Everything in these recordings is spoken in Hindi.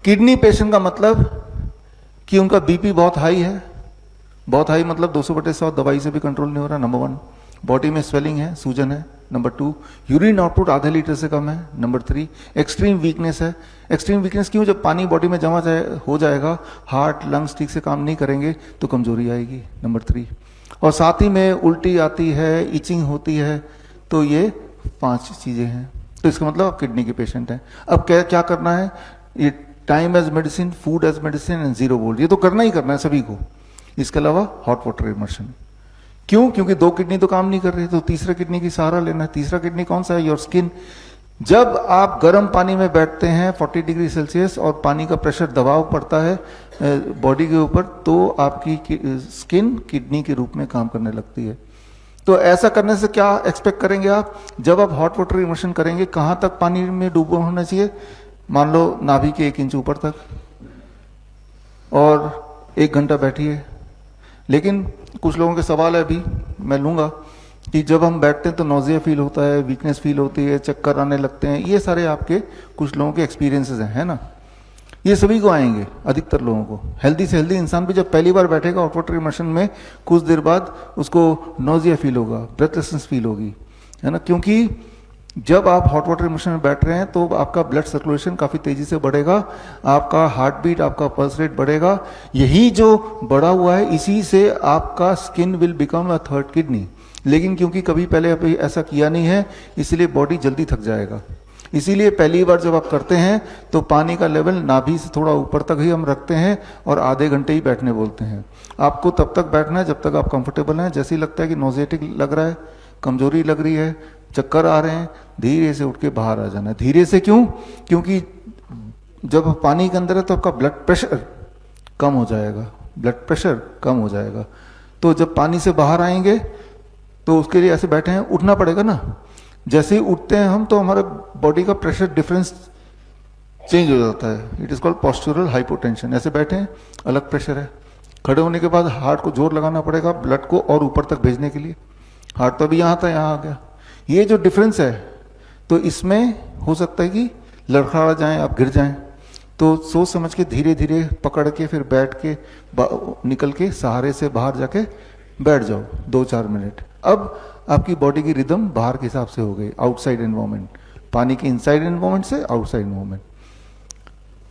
किडनी पेशेंट का मतलब कि उनका बीपी बहुत हाई है, बहुत हाई मतलब 200/100 दवाई से भी कंट्रोल नहीं हो रहा, नंबर 1। बॉडी में स्वेलिंग है, सूजन है, नंबर 2। यूरिन आउटपुट आधे लीटर से कम है, नंबर 3। एक्सट्रीम वीकनेस है। एक्सट्रीम वीकनेस क्यों? जब पानी बॉडी में जमा हो जाएगा, हार्ट लंग्स ठीक से काम नहीं करेंगे तो कमजोरी आएगी, नंबर 3। और साथ ही में उल्टी आती है, इचिंग होती है, तो ये 5 चीजें हैं। तो इसका मतलब आप किडनी के पेशेंट हैं। अब क्या करना है? ये time as medicine, food as medicine and 0 volt, ये तो करना ही करना है सभी को। इसके अलावा हॉट वाटर इमर्शन। क्यों? क्योंकि 2 किडनी तो काम नहीं कर रही, तो तीसरा किडनी की सहारा लेना है। तीसरा किडनी कौन सा है? Your skin. जब आप गर्म पानी में बैठते हैं 40 डिग्री सेल्सियस और पानी का प्रेशर दबाव पड़ता है बॉडी के ऊपर, तो आपकी स्किन किडनी के रूप में काम करने लगती है। तो ऐसा करने से क्या एक्सपेक्ट करेंगे आप? जब आप हॉट वाटर इमर्शन करेंगे, कहां तक पानी में डूबा होना चाहिए? मान लो नाभि के 1 इंच ऊपर तक, और 1 घंटा बैठिए। लेकिन कुछ लोगों के सवाल है, अभी मैं लूंगा, कि जब हम बैठते हैं तो नोजिया फील होता है, वीकनेस फील होती है, चक्कर आने लगते हैं। ये सारे आपके कुछ लोगों के एक्सपीरियंसेस हैं, है ना? ये सभी को आएंगे, अधिकतर लोगों को। हेल्दी से हेल्दी इंसान भी जब पहली बार बैठेगा हॉट वाटर इमर्शन में, कुछ देर बाद उसको नोजिया फील होगा, ब्रेथलेसनेस फील होगी, है ना? क्योंकि जब आप हॉट वाटर इमर्शन में बैठ रहे हैं तो आपका ब्लड सर्कुलेशन काफी तेजी से बढ़ेगा, आपका हार्ट बीट, आपका पल्स रेट बढ़ेगा। यही जो बढ़ा हुआ है, इसी से आपका skin will become a third kidney. लेकिन क्योंकि कभी पहले अभी ऐसा किया नहीं है, इसलिए बॉडी जल्दी थक जाएगा। इसीलिए पहली बार जब आप करते हैं तो पानी का लेवल नाभि से थोड़ा ऊपर तक ही हम रखते हैं और आधे घंटे ही बैठने बोलते हैं। आपको तब तक बैठना है जब तक आप कंफर्टेबल हैं। जैसे ही लगता है कि नोजेटिक लग रहा है, कमजोरी लग रही है, चक्कर आ रहे हैं, धीरे से उठ के बाहर आ जाना है। धीरे से क्यों? क्योंकि जब पानी के अंदर है तो आपका ब्लड प्रेशर कम हो जाएगा, ब्लड प्रेशर कम हो जाएगा। तो जब पानी से बाहर आएंगे तो उसके लिए ऐसे बैठे हैं, उठना पड़ेगा ना। जैसे ही उठते हैं हम तो हमारा बॉडी का प्रेशर डिफरेंस चेंज हो जाता है। It is called postural hypotension. ऐसे बैठे हैं, अलग प्रेशर है। खड़े होने के बाद हार्ट को जोर लगाना पड़ेगा ब्लड को और ऊपर तक भेजने के लिए। हार्ट तो अभी यहाँ था, यहाँ आ गया। ये जो डिफरेंस है, तो इसमें हो सकता है कि लड़खड़ा जाएं, आप गिर जाएं। तो सोच समझ के धीरे धीरे पकड़ के फिर बैठ के निकल के सहारे से बाहर जाके बैठ जाओ 2-4 मिनट। अब आपकी बॉडी की रिदम बाहर के हिसाब से हो गई, आउटसाइड एनवायरमेंट, पानी के इनसाइड एनवायरमेंट से आउटसाइड एनवायरमेंट।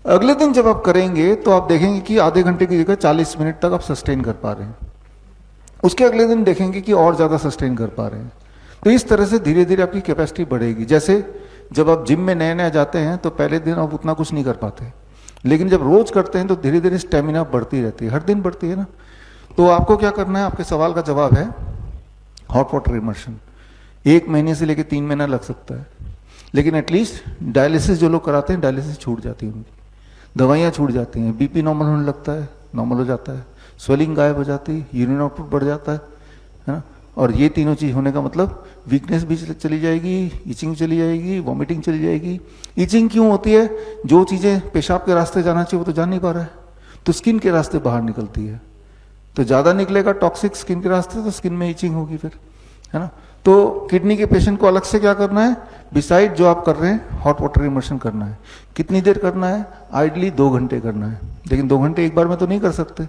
अगले दिन जब आप करेंगे तो आप देखेंगे कि आधे घंटे की जगह 40 मिनट तक आप सस्टेन कर पा रहे हैं। उसके अगले दिन देखेंगे कि और ज्यादा सस्टेन कर पा रहे हैं। तो इस तरह से धीरे धीरे आपकी कैपेसिटी बढ़ेगी। जैसे जब आप जिम में नए नए जाते हैं तो पहले दिन आप उतना कुछ नहीं कर पाते, लेकिन जब रोज करते हैं तो धीरे धीरे स्टेमिना बढ़ती रहती है, हर दिन बढ़ती है ना। तो आपको क्या करना है? आपके सवाल का जवाब है हॉट वाटर इमर्शन। 1 महीने से लेकर 3 महीना लग सकता है, लेकिन एटलीस्ट डायलिसिस जो लोग कराते हैं, डायलिसिस छूट जाती है उनकी, दवाइयाँ छूट जाती हैं, बीपी नॉर्मल होने लगता है, नॉर्मल हो जाता है, स्वेलिंग गायब हो जाती है, यूरिन आउटपुट बढ़ जाता है ना। और ये तीनों चीज होने का मतलब वीकनेस भी चली जाएगी, इचिंग चली जाएगी, वॉमिटिंग चली जाएगी। इचिंग क्यों होती है? जो चीजें पेशाब के रास्ते जाना चाहिए वो तो जा नहीं पा रहा है, तो स्किन के रास्ते बाहर निकलती है। तो ज्यादा निकलेगा टॉक्सिक स्किन के रास्ते, तो स्किन में इचिंग होगी फिर, है ना। तो किडनी के पेशेंट को अलग से क्या करना है? बिसाइड जो आप कर रहे हैं हॉट वाटर इमर्शन करना है। कितनी देर करना है? आइडली 2 घंटे करना है, लेकिन 2 घंटे एक बार में तो नहीं कर सकते।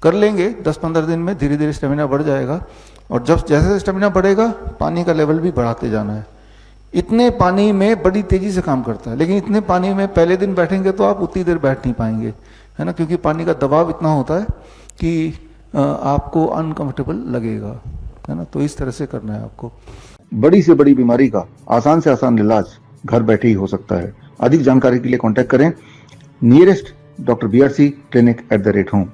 कर लेंगे 10-15 दिन में, धीरे धीरे स्टेमिना बढ़ जाएगा। और जब जैसे स्टेमिना बढ़ेगा, पानी का लेवल भी बढ़ाते जाना है। इतने पानी में बड़ी तेजी से काम करता है, लेकिन इतने पानी में पहले दिन बैठेंगे तो आप उतनी देर बैठ नहीं पाएंगे, है ना, क्योंकि पानी का दबाव इतना होता है कि आपको अनकंफर्टेबल लगेगा, है ना। तो इस तरह से करना है आपको। बड़ी से बड़ी बीमारी का आसान से आसान इलाज घर बैठे ही हो सकता है। अधिक जानकारी के लिए कांटेक्ट करें nearest doctor BRC clinic @home।